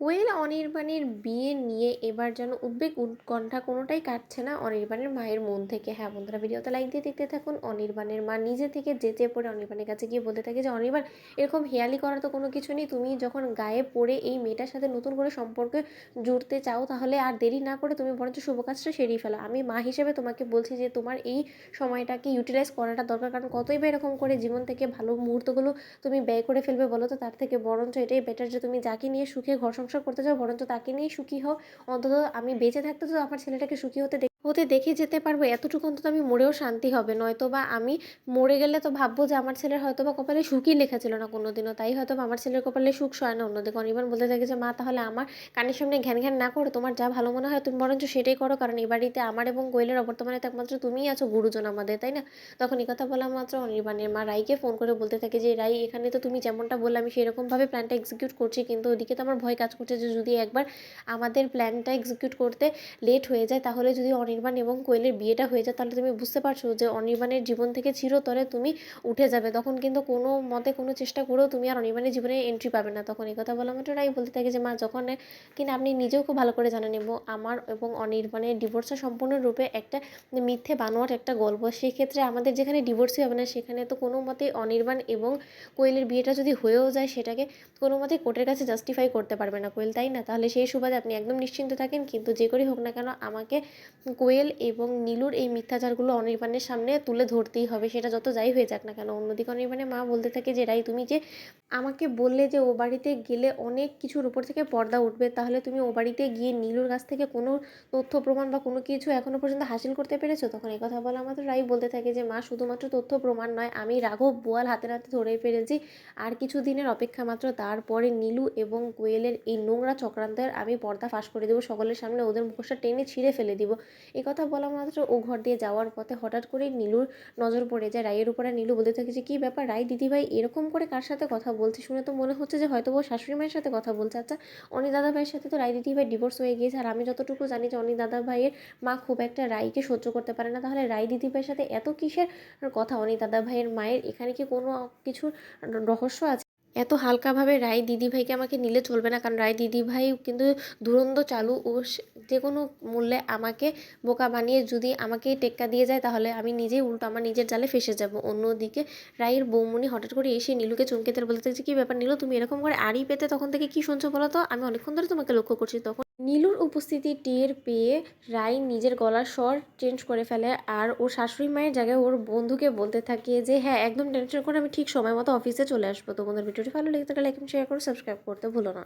কোয়েল অনির্বাণের বিয়ে নিয়ে এবার যেন উদ্বেগ উৎকণ্ঠা কোনোটাই কাটছে না অনির্বাণের মায়ের মন থেকে। হ্যাঁ বন্ধুরা, ভিডিওতে লাইক দিয়ে দেখতে থাকুন। অনির্বাণের মা নিজে থেকে যেচে পড়ে অনির্বাণের কাছে গিয়ে বলতে থাকে যে অনির্বাণ, এরকম হেয়ালি করার তো কোনো কিছু নেই। তুমি যখন গায়ে পড়ে এই মেয়েটার সাথে নতুন করে সম্পর্কে জুড়তে চাও, তাহলে আর দেরি না করে তুমি বরঞ্চ শুভ কাজটা সেরেই ফেলো। আমি মা হিসেবে তোমাকে বলছি যে তোমার এই সময়টাকে ইউটিলাইজ করাটা দরকার, কারণ কতই বা এরকম করে জীবন থেকে ভালো মুহূর্তগুলো তুমি ব্যয় করে ফেলবে বলো তো। তার থেকে বরঞ্চ এটাই বেটার যে তুমি যাকে নিয়ে সুখে ঘর সংসার করতে চাও বরঞ্চ তাকে নিয়েই সুখী হও। অন্তত আমি বেঁচে থাকতে তো আমার ছেলেটাকে সুখী হতে দেখে যেতে পারবো, এতটুকু অন্তত আমি মরেও শান্তি হবে। নয়তো বা আমি মরে গেলে তো ভাববো যে আমার ছেলের হয়তো বা কপালে সুখই লেখা ছিল না কোনোদিনও, তাই হয়তো বা আমার ছেলের কপালে সুখ সয় না। অন্যদিকে অনির্বাণ বলতে থাকে যে মা, তাহলে আমার কানের সামনে ঘ্যান ঘ্যান না করে তোমার যা ভালো মনে হয় তুমি বরঞ্চ সেটাই করো, কারণ এই বাড়িতে আমার এবং কোয়েলের বর্তমানে তো একমাত্র তুমিই আছো গুরুজন আমাদের, তাই না? তখন এই কথা বলা মাত্র অনির্বাণের মা রাইকে ফোন করে বলতে থাকে যে রাই, এখানে তো তুমি যেমনটা বললে আমি সেরকমভাবে প্ল্যানটা এক্সিকিউট করছি, কিন্তু ওদিকে তো আমার ভয় কাজ করছে যে যদি একবার আমাদের প্ল্যানটা এক্সিকিউট করতে লেট হয়ে যায়, তাহলে যদি অনির্বাণ এবং কোয়েলের বিয়েটা হয়ে যায়, তাহলে তুমি বুঝতে পারছো যে অনির্বাণের জীবন থেকে চিরতরে তুমি উঠে যাবে। তখন কিন্তু কোনো মতে কোনো চেষ্টা করেও তুমি আর অনির্বাণের জীবনে এন্ট্রি পাবে না। তখন এই কথা বলা মাত্র রাই বলতে থাকে যে মা, যখন কিনা আপনি নিজেও খুব ভালো করে জানেন এবং আমার এবং অনির্বাণের ডিভোর্সটা সম্পূর্ণরূপে একটা মিথ্যে বানোয়াট একটা গল্প। সেক্ষেত্রে আমাদের যেখানে ডিভোর্সই হবে না, সেখানে তো কোনো মতেই অনির্বাণ এবং কোয়েলের বিয়েটা যদি হয়েও যায়, সেটাকে কোনো মতেই কোর্টের কাছে জাস্টিফাই করতে পারবে না কোয়েল, তাই না? তাহলে সেই সুবাদে আপনি একদম নিশ্চিন্ত থাকেন, কিন্তু যে করেই হোক না কেন আমাকে কোয়েল এবং নীলুর এই মিথ্যাচারগুলো অনির্বাণের সামনে তুলে ধরতেই হবে, সেটা যত যাই হয়ে যাক না কেন। অন্যদিকে অনির্বাণের মা বলতে থাকে যে রাই, তুমি যে আমাকে বললে যে ও বাড়িতে গেলে অনেক কিছুর উপর থেকে পর্দা উঠবে, তাহলে তুমি ও বাড়িতে গিয়ে নীলুর কাছ থেকে কোনো তথ্য প্রমাণ বা কোনো কিছু এখনো পর্যন্ত হাসিল করতে পেরেছো? তখন এই কথা বলা মাত্র রাই বলতে থাকে যে মা, শুধুমাত্র তথ্য প্রমাণ নয়, আমি রাঘব বোয়াল হাতে নাতে ধরে ফেলেছি। আর কিছু দিনের অপেক্ষা মাত্র, তারপরে নীলু এবং কোয়েলের এই নোংরা চক্রান্তের আমি পর্দা ফাঁস করে দেবো সকলের সামনে, ওদের মুখোশটা টেনে ছিঁড়ে ফেলে দিব। এই কথা বলা মাত্র ও ঘর দিয়ে যাওয়ার পথে হঠাৎ করেই নীলুর নজর পড়ে যায় রাইয়ের উপরে। নীলু বলতে থাকে যে কী ব্যাপার রাই দিদিভাই, এরকম করে কার সাথে কথা বলছে? শুনে তো মনে হচ্ছে যে হয়তো ও শাশুড়ি মায়ের সাথে কথা বলছে। আচ্ছা, অনি দাদা ভাইয়ের সাথে তো রাই দিদিভাই ডিভোর্স হয়ে গিয়েছে, আর আমি যতটুকু জানি যে অনি দাদা ভাইয়ের মা খুব একটা রাইকে সহ্য করতে পারে না। তাহলে রাই দিদিভাইয়ের সাথে এত কিসের কথা অনি দাদা ভাইয়ের মায়ের? এখানে কি কোনো কিছুর রহস্য আছে? এত হালকাভাবে রায় দিদিভাইকে আমাকে নিলে চলবে না, কারণ রায় দিদিভাই কিন্তু ধুরন্ধর চালু। ও যে কোনো মূল্যে আমাকে বোকা বানিয়ে যদি আমাকে টেক্কা দিয়ে যায়, তাহলে আমি নিজেই উল্টো আমার নিজের জালে ফেসে যাব। অন্যদিকে রায়ের বৌমনি হঠাৎ করে এসে নীলুকে চমকে তার বলতে চাইছে, কী ব্যাপার নীলু, তুমি এরকম করে আড়ি পেতে তখন থেকে কি শুনছো বলো তো? আমি অনেকক্ষণ ধরে তোমাকে লক্ষ্য করছি। তখন নীলুর উপস্থিতি টের পেয়ে রাই নিজের গলার স্বর চেঞ্জ করে ফেলে, আর ওর শাশুড়ি মায়ের জায়গায় ওর বন্ধুকে বলতে থাকে যে হ্যাঁ, একদম টেনশন করে আমি ঠিক সময় মতো অফিসে চলে আসবো। তো বন্ধুর ভিডিওটি ভালো লেগে থাকলে লাইক এবং শেয়ার করে সাবস্ক্রাইব করতে ভুলো না।